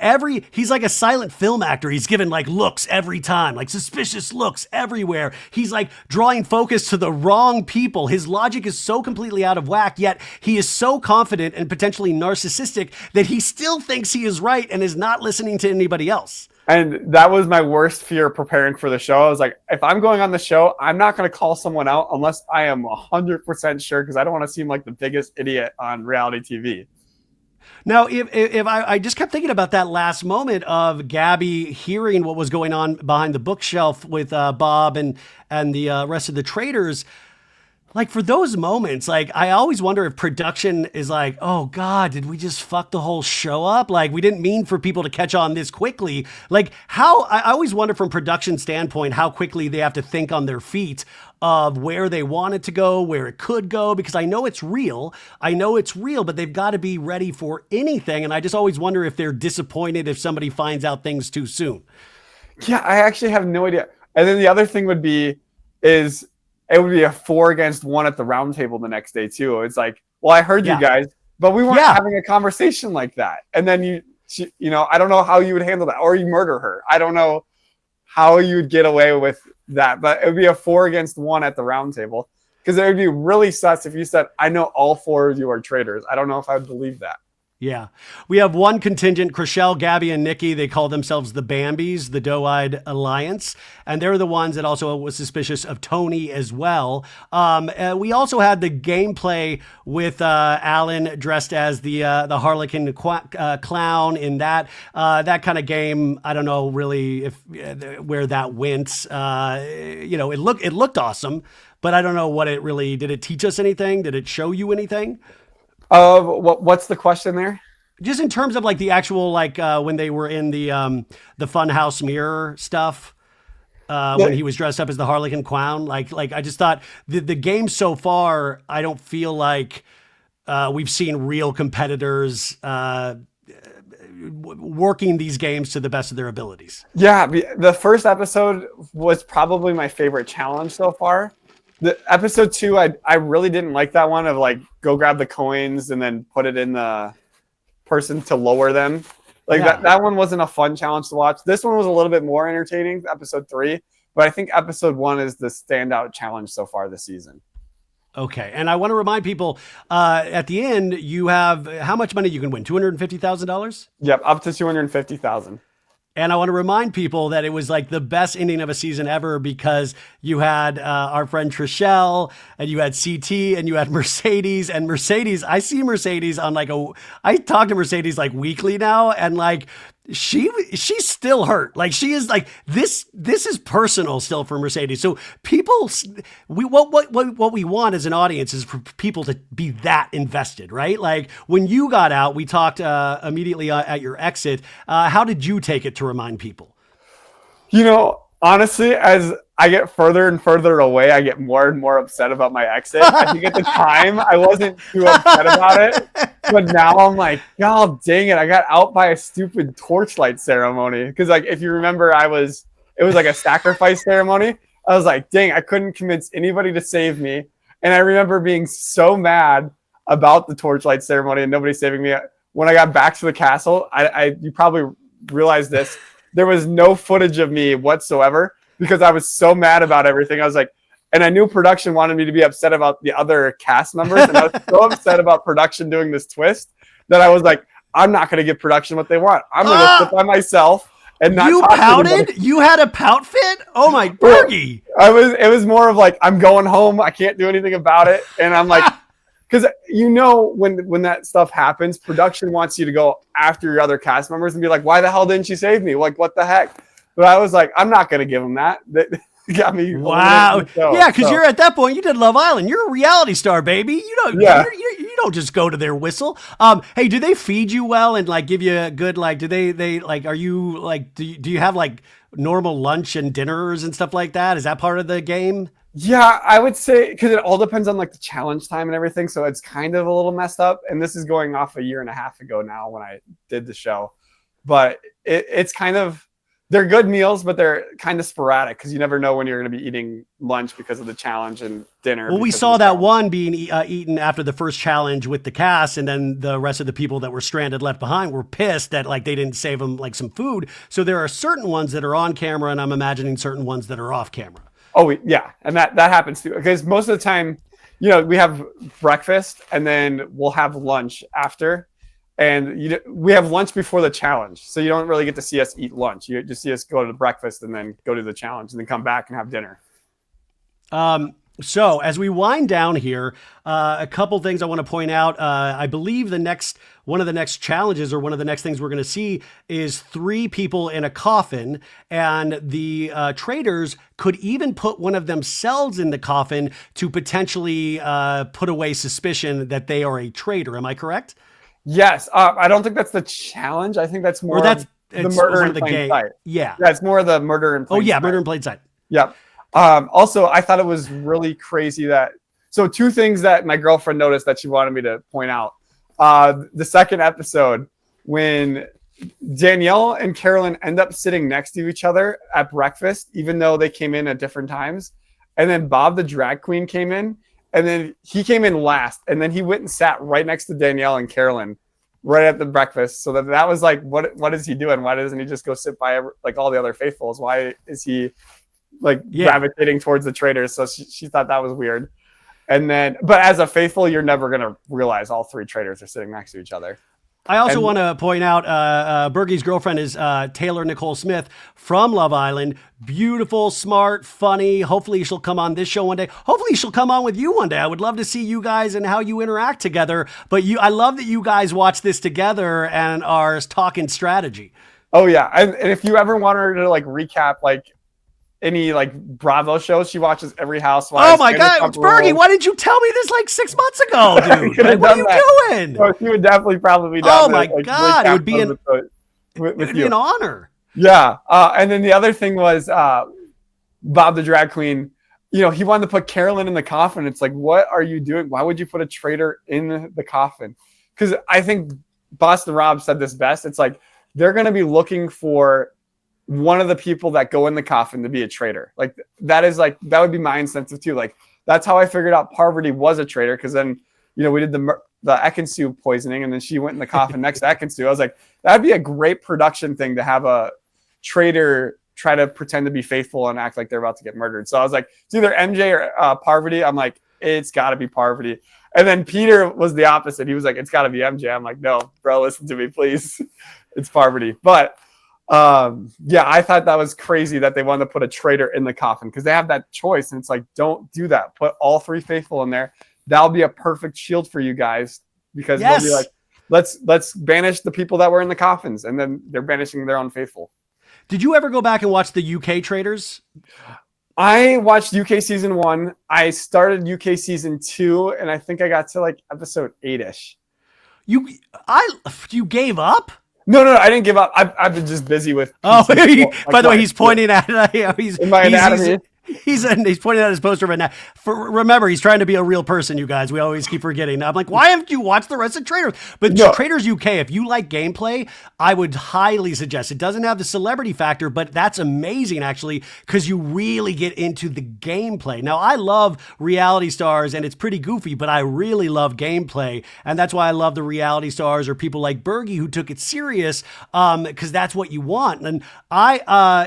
he's like a silent film actor. He's given like looks every time, like suspicious looks everywhere. He's like drawing focus to the wrong people. His logic is so completely out of whack, yet he is so confident and potentially narcissistic that he still thinks he is right and is not listening to anybody else. And that was my worst fear preparing for the show. I was like, if I'm going on the show, I'm not going to call someone out unless I am 100% sure, because I don't want to seem like the biggest idiot on reality TV. Now, if I just kept thinking about that last moment of Gabby hearing what was going on behind the bookshelf with Bob and the rest of the traitors. Like for those moments, like I always wonder if production is like, oh God, did we just fuck the whole show up? Like we didn't mean for people to catch on this quickly. Like I always wonder from production standpoint, how quickly they have to think on their feet of where they want it to go, where it could go, because I know it's real, but they've got to be ready for anything. And I just always wonder if they're disappointed if somebody finds out things too soon. Yeah, I actually have no idea. And then the other thing would be it would be a 4-against-1 at the round table the next day too. It's like, well, I heard you guys, but we weren't having a conversation like that. And then you know, I don't know how you would handle that, or you murder her. I don't know how you would get away with that, but it would be a 4-against-1 at the round table, because it would be really sus if you said, I know all 4 of you are traitors. I don't know if I would believe that. Yeah. We have one contingent, Chrishell, Gabby, and Nikki. They call themselves the Bambis, the Doe-Eyed Alliance. And they're the ones that also was suspicious of Tony as well. We also had the gameplay with Alan dressed as the Harlequin clown in that kind of game. I don't know really where that went. You know, it looked awesome, but I don't know what it really, did it teach us anything? Did it show you anything? What's the question there? Just in terms of like the actual, like when they were in the Funhouse mirror stuff, when he was dressed up as the Harlequin clown, like I just thought the game so far, I don't feel like we've seen real competitors working these games to the best of their abilities. Yeah, the first episode was probably my favorite challenge so far. The episode 2, I really didn't like that one of like go grab the coins and then put it in the person to lower them. Like that one wasn't a fun challenge to watch. This one was a little bit more entertaining, episode 3, but I think episode 1 is the standout challenge so far this season. Okay, and I want to remind people at the end you have how much money you can win? $250,000. Yep, up to $250,000. And I want to remind people that it was like the best ending of a season ever because you had our friend Trishelle and you had CT and you had Mercedes. And Mercedes, I see Mercedes on I talk to Mercedes like weekly now, and like she's still hurt. Like she is like this is personal still for Mercedes. So people, what we want as an audience is for people to be that invested, right? Like when you got out, we talked immediately at your exit. How did you take it to remind people? You know, honestly, as I get further and further away, I get more and more upset about my exit. I think at the time I wasn't too upset about it, but now I'm like, God dang it, I got out by a stupid torchlight ceremony. Because like, if you remember, it was like a sacrifice ceremony. I was like, dang, I couldn't convince anybody to save me. And I remember being so mad about the torchlight ceremony and nobody saving me. When I got back to the castle, you probably realized this, there was no footage of me whatsoever because I was so mad about everything. I was like, and I knew production wanted me to be upset about the other cast members. And I was so upset about production doing this twist that I was like, I'm not going to give production what they want. I'm going to sit by myself and not talk to anybody. You pouted? You had a pout fit? Oh my Bergie. It was more of like, I'm going home. I can't do anything about it. And I'm like, because you know when that stuff happens, production wants you to go after your other cast members and be like, why the hell didn't you save me? Like, what the heck? But I was like, I'm not going to give them that. That got me. Wow. Yeah, because you're at that point, you did Love Island. You're a reality star, baby. You don't just go to their whistle. Hey, do they feed you well and like give you a good, like, do they like, are you like, do you have like normal lunch and dinners and stuff like that? Is that part of the game? Yeah, I would say, because it all depends on like the challenge time and everything. So it's kind of a little messed up. And this is going off a year and a half ago now when I did the show. but it's kind of, they're good meals, but they're kind of sporadic because you never know when you're going to be eating lunch because of the challenge and dinner. Well, we saw that one being eaten after the first challenge with the cast, and then the rest of the people that were stranded left behind were pissed that like they didn't save them like some food. So there are certain ones that are on camera, and I'm imagining certain ones that are off camera. Oh yeah, and that happens too because most of the time, you know, we have breakfast and then we'll have lunch after. And we have lunch before the challenge. So you don't really get to see us eat lunch. You just see us go to the breakfast and then go to the challenge and then come back and have dinner. So as we wind down here, a couple things I want to point out. I believe one of the next challenges or one of the next things we're going to see is 3 people in a coffin, and the traitors could even put one of themselves in the coffin to potentially put away suspicion that they are a traitor. Am I correct? Yes. I don't think that's the challenge. I think that's more the murder in plain sight. Yeah. It's more the murder in plain sight. Oh, yeah, murder in plain sight. Yep. Also, I thought it was really crazy so 2 things that my girlfriend noticed that she wanted me to point out. The second episode, when Danielle and Carolyn end up sitting next to each other at breakfast, even though they came in at different times. And then Bob, the drag queen, came in. And then he came in last, and then he went and sat right next to Danielle and Carolyn right at the breakfast. So that was like, what is he doing? Why doesn't he just go sit by like all the other faithfuls? Why is he like gravitating towards the traitors? So she thought that was weird. And then, but as a faithful, you're never going to realize all 3 traitors are sitting next to each other. I also want to point out Bergie's girlfriend is Taylor Nicole Smith from Love Island. Beautiful, smart, funny. Hopefully she'll come on this show one day. Hopefully she'll come on with you one day. I would love to see you guys and how you interact together. But I love that you guys watch this together and are talking strategy. Oh, yeah. And if you ever want her to like recap like any like Bravo shows, she watches every Housewives. Oh my God, it's Bergie. Why didn't you tell me this like 6 months ago, dude? Like, what are you doing? So she would definitely probably be down. Oh my God, it would be an honor. Yeah. And then the other thing was Bob the drag queen, you know, he wanted to put Carolyn in the coffin. It's like, what are you doing? Why would you put a traitor in the coffin? Because I think Boston Rob said this best. It's like they're going to be looking for one of the people that go in the coffin to be a traitor. Like that would be my incentive too. Like that's how I figured out Parvati was a traitor. Cause then, you know, we did the Ekin-Su poisoning and then she went in the coffin next to Ekin-Su. I was like, that'd be a great production thing to have a traitor try to pretend to be faithful and act like they're about to get murdered. So I was like, it's either MJ or Parvati. I'm like, it's gotta be Parvati. And then Peter was the opposite. He was like, it's gotta be MJ. I'm like, no, bro, listen to me, please. It's Parvati. But yeah, I thought that was crazy that they wanted to put a traitor in the coffin because they have that choice. And it's like, don't do that. Put all 3 faithful in there. That'll be a perfect shield for you guys because they'll be like, let's banish the people that were in the coffins. And then they're banishing their own faithful. Did you ever go back and watch the UK Traitors? I watched UK season 1. I started UK season 2, and I think I got to like episode 8-ish. You gave up? No, I didn't give up. I've been just busy with. Oh, by the way, he's pointing at he's in my anatomy. He's pointing at his poster right now. Remember, he's trying to be a real person, you guys. We always keep forgetting. I'm like, why haven't you watched the rest of Traitors? But no. Traitors UK, if you like gameplay, I would highly suggest. It doesn't have the celebrity factor, but that's amazing, actually, because you really get into the gameplay. Now, I love reality stars, and it's pretty goofy, but I really love gameplay. And that's why I love the reality stars or people like Bergie who took it serious, because that's what you want. And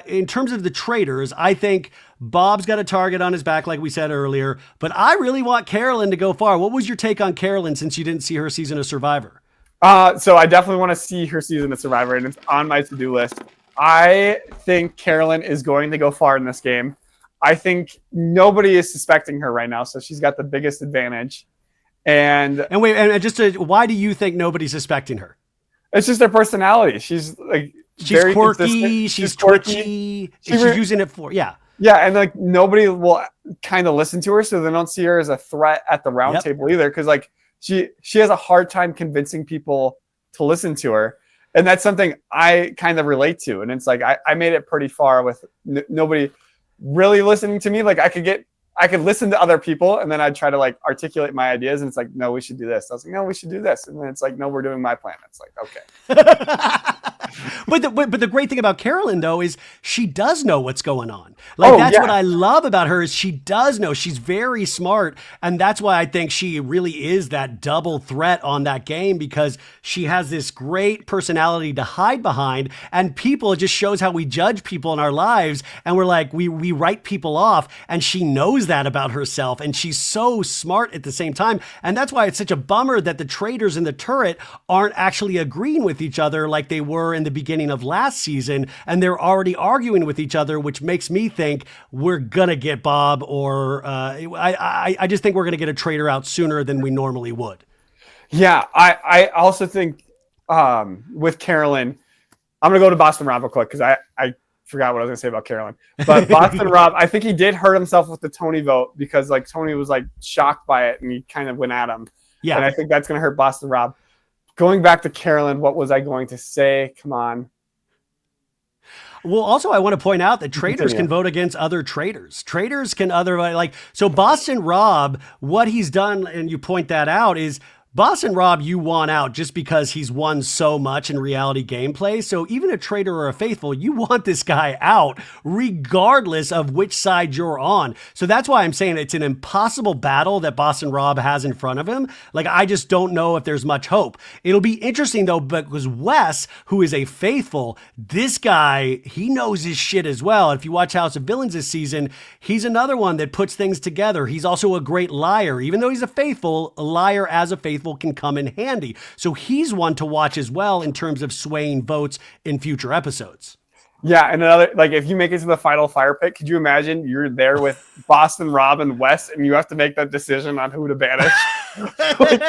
in terms of the Traitors, I think Bob's got a target on his back, like we said earlier, but I really want Carolyn to go far. What was your take on Carolyn since you didn't see her season of Survivor? So I definitely want to see her season of Survivor, and it's on my to-do list. I think Carolyn is going to go far in this game. I think nobody is suspecting her right now, so she's got the biggest advantage. And why do you think nobody's suspecting her? It's just her personality. She's like she's quirky, she's twitchy, she's using it for Yeah, and like nobody will kind of listen to her, so they don't see her as a threat at the round table either. Because like she has a hard time convincing people to listen to her, and that's something I kind of relate to. And it's like I made it pretty far with nobody really listening to me. Like I could get I could listen to other people, and then I'd try to like articulate my ideas, and it's like, no, we should do this. I was like, no, we should do this, and then it's like, no, we're doing my plan. It's like, okay. But the great thing about Carolyn, though, is she does know what's going on. Like, that's what I love about her, is she does know. She's very smart, and that's why I think she really is that double threat on that game, because she has this great personality to hide behind, and people, it just shows how we judge people in our lives, and we're like, we write people off, and she knows that about herself, and she's so smart at the same time, and that's why it's such a bummer that the traitors in the turret aren't actually agreeing with each other like they were in the beginning of last season, and they're already arguing with each other, which makes me think we're gonna get Bob, or I just think we're gonna get a traitor out sooner than we normally would. Yeah, I also think with Carolyn, I'm gonna go to Boston Rob real quick because I forgot what I was gonna say about Carolyn. But Boston Rob, I think he did hurt himself with the Tony vote, because like Tony was like shocked by it and he kind of went at him. Yeah, and I think that's gonna hurt Boston Rob. Going back to Carolyn, what was I going to say? Come on. Well, also, I want to point out that traitors can vote against other traitors. Traitors can so Boston Rob, what he's done, and you point that out, is Boston Rob, you want out just because he's won so much in reality gameplay. So even a traitor or a faithful, you want this guy out regardless of which side you're on. So that's why I'm saying it's an impossible battle that Boston Rob has in front of him. Like, I just don't know if there's much hope. It'll be interesting though, because Wes, who is a faithful, this guy, he knows his shit as well. If you watch House of Villains this season, he's another one that puts things together. He's also a great liar. Even though he's a faithful, a liar as a faithful can come in handy. So he's one to watch as well in terms of swaying votes in future episodes. Yeah, and another, like, if you make it to the final fire pit, could you imagine you're there with Boston Rob and Wes, and you have to make that decision on who to banish? Like,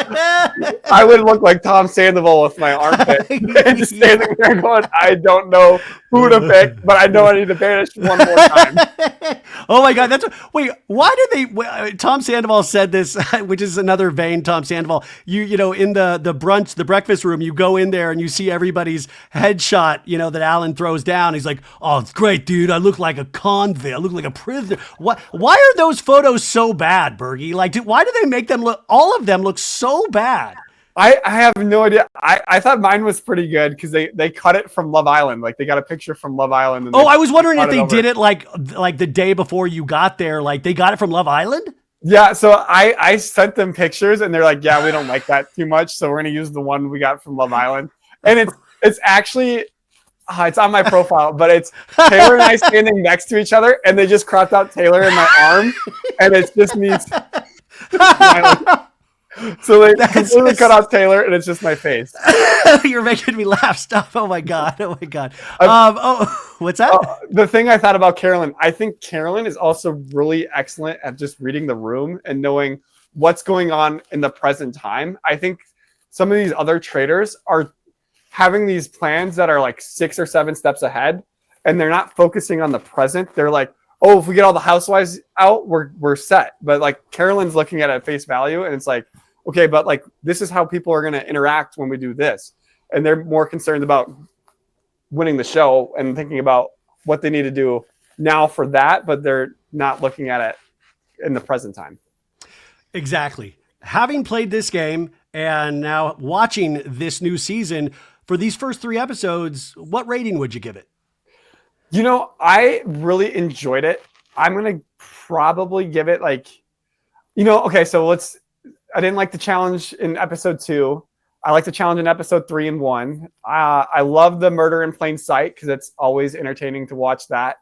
I would look like Tom Sandoval with my armpit, and just standing there going, I don't know who to pick, but I know I need to banish one more time. Oh my God, wait, why did they? Tom Sandoval said this, which is another vein. Tom Sandoval, you know, in the breakfast room, you go in there and you see everybody's headshot, you know, that Alan throws down. He's like, oh, it's great, dude. I look like a convict. I look like a prisoner. Why are those photos so bad, Bergie? Like, why do they make them look? All of them look so bad. I have no idea. I thought mine was pretty good because they cut it from Love Island. Like, they got a picture from Love Island. And I was wondering if they did it like the day before you got there. Like, they got it from Love Island? Yeah, so I sent them pictures and they're like, yeah, we don't like that too much, so we're going to use the one we got from Love Island. And it's actually, it's on my profile, but it's Taylor and I standing next to each other, and they just cropped out Taylor in my arm, and it's just me smiling. So they completely cut off Taylor, and it's just my face. You're making me laugh. Stop. Oh my God. Oh my God. What's that? The thing I thought about Carolyn, I think Carolyn is also really excellent at just reading the room and knowing what's going on in the present time. I think some of these other traders are having these plans that are like 6 or 7 steps ahead, and they're not focusing on the present. They're like, oh, if we get all the housewives out, we're set. But like, Carolyn's looking at it at face value, and it's like, okay, but like, this is how people are going to interact when we do this. And they're more concerned about winning the show and thinking about what they need to do now for that, but they're not looking at it in the present time. Exactly. Having played this game and now watching this new season, for these first 3 episodes, what rating would you give it? You know, I really enjoyed it. I'm going to probably give it like, you know, okay, so I didn't like the challenge in episode 2. I like the challenge in episode 3 and 1. I love the murder in plain sight because it's always entertaining to watch that.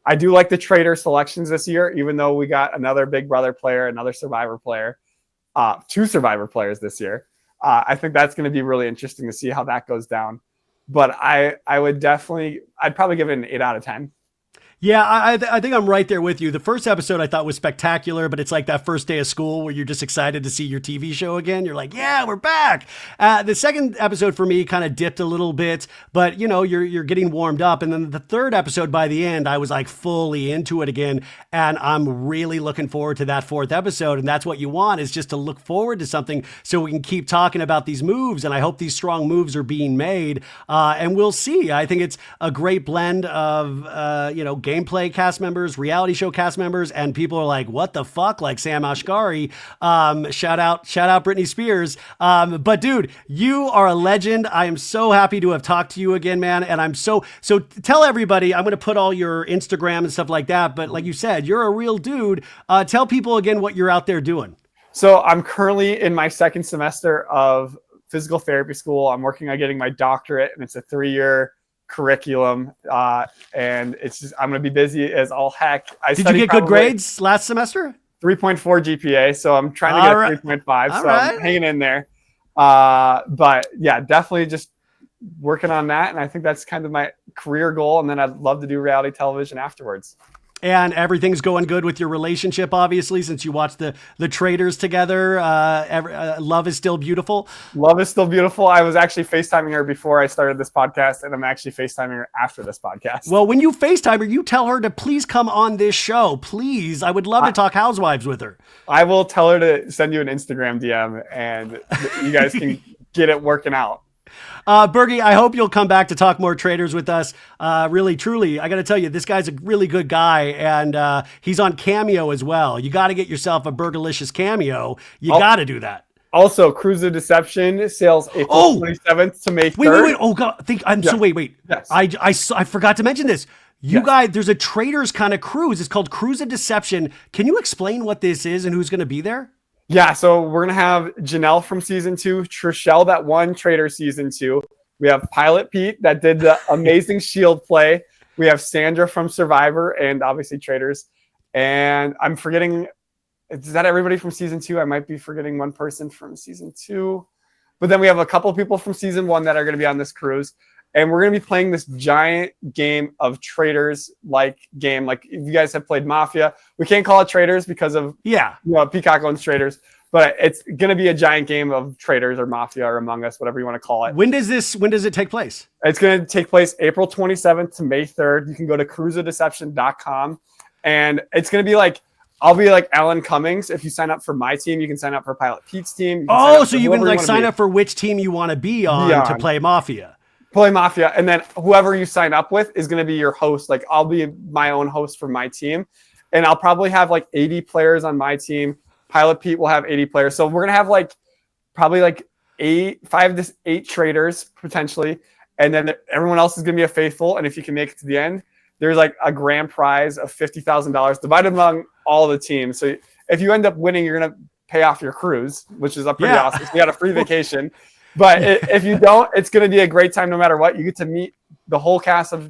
I do like the traitor selections this year, even though we got another Big Brother player, another Survivor player, 2 Survivor players this year. I think that's going to be really interesting to see how that goes down. But I'd probably give it an 8 out of 10. Yeah, I think I'm right there with you. The first episode I thought was spectacular, but it's like that first day of school where you're just excited to see your TV show again. You're like, yeah, we're back. The second episode for me kind of dipped a little bit, but you know, you're getting warmed up. And then the third episode, by the end, I was like fully into it again. And I'm really looking forward to that 4th episode. And that's what you want, is just to look forward to something so we can keep talking about these moves. And I hope these strong moves are being made. And we'll see. I think it's a great blend of, gameplay cast members, reality show cast members, and people are like, what the fuck? Like Sam Ashgari. Shout out Britney Spears. But dude, you are a legend. I am so happy to have talked to you again, man. And I'm so tell everybody, I'm going to put all your Instagram and stuff like that. But like you said, you're a real dude. Tell people again what you're out there doing. So I'm currently in my second semester of physical therapy school. I'm working on getting my doctorate, and it's a 3-year curriculum. And it's just, I'm going to be busy as all heck. Did you get good grades last semester? 3.4 GPA. So I'm trying to get a 3.5. So I'm hanging in there. But yeah, definitely just working on that. And I think that's kind of my career goal. And then I'd love to do reality television afterwards. And everything's going good with your relationship, obviously, since you watched the Traitors together. Love is still beautiful. Love is still beautiful. I was actually FaceTiming her before I started this podcast, and I'm actually FaceTiming her after this podcast. Well, when you FaceTime her, you tell her to please come on this show. Please. I would love to talk Housewives with her. I will tell her to send you an Instagram DM, and you guys can get it working out. Bergie, I hope you'll come back to talk more Traitors with us. Really, truly, I got to tell you, this guy's a really good guy, and he's on Cameo as well. You got to get yourself a Burgerlicious Cameo. You got to do that. Also, Cruise of Deception sales April 27th to May 3rd. Wait. Oh, God. Wait. Yes. I forgot to mention this. You guys, there's a Traitors kind of cruise. It's called Cruise of Deception. Can you explain what this is and who's going to be there? Yeah, so we're going to have Janelle from season 2, Trishelle that won Traitor season 2. We have Pilot Pete that did the amazing Shield play. We have Sandra from Survivor and obviously Traitors. And I'm forgetting, is that everybody from season 2? I might be forgetting one person from season 2. But then we have a couple of people from season 1 that are going to be on this cruise. And we're going to be playing this giant game of Traitors-like game. Like, if you guys have played Mafia, we can't call it Traitors because of Peacock owns Traitors. But it's going to be a giant game of Traitors or Mafia or Among Us, whatever you want to call it. When does it take place? It's going to take place April 27th to May 3rd. You can go to cruiseofdeception.com. And it's going to be like, I'll be like Alan Cummings. If you sign up for my team, you can sign up for Pilot Pete's team. So you can like sign up for which team you want to be on to play Mafia. Play Mafia, and then whoever you sign up with is going to be your host. Like, I'll be my own host for my team, and I'll probably have like 80 players on my team. Pilot Pete will have 80 players, so we're going to have like probably like 5 to 8 Traitors potentially, and then everyone else is going to be a faithful. And if you can make it to the end, there's like a grand prize of $50,000 divided among all the teams. So if you end up winning, you're going to pay off your cruise, which is pretty awesome. So you got a free vacation. But if you don't, it's going to be a great time no matter what. You get to meet the whole cast of,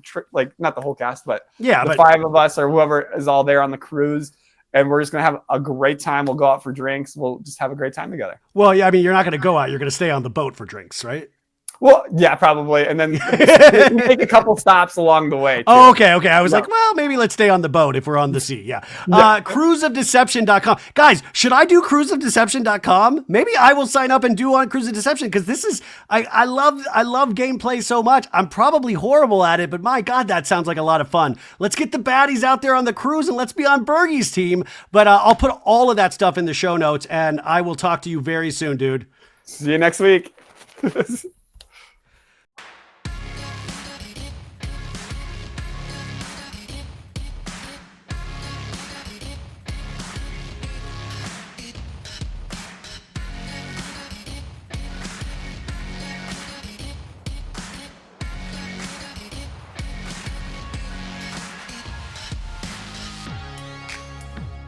not the whole cast, but the 5 of us or whoever is all there on the cruise. And we're just going to have a great time. We'll go out for drinks. We'll just have a great time together. Well, yeah, I mean, you're not going to go out. You're going to stay on the boat for drinks, right? Well, yeah, probably. And then take a couple stops along the way, too. Oh, okay. I was like, well, maybe let's stay on the boat if we're on the sea. Yeah. Cruiseofdeception.com. Guys, should I do cruiseofdeception.com? Maybe I will sign up and do on Cruise of Deception, because this is, I love gameplay so much. I'm probably horrible at it, but my God, that sounds like a lot of fun. Let's get the baddies out there on the cruise and let's be on Bergie's team. But I'll put all of that stuff in the show notes, and I will talk to you very soon, dude. See you next week.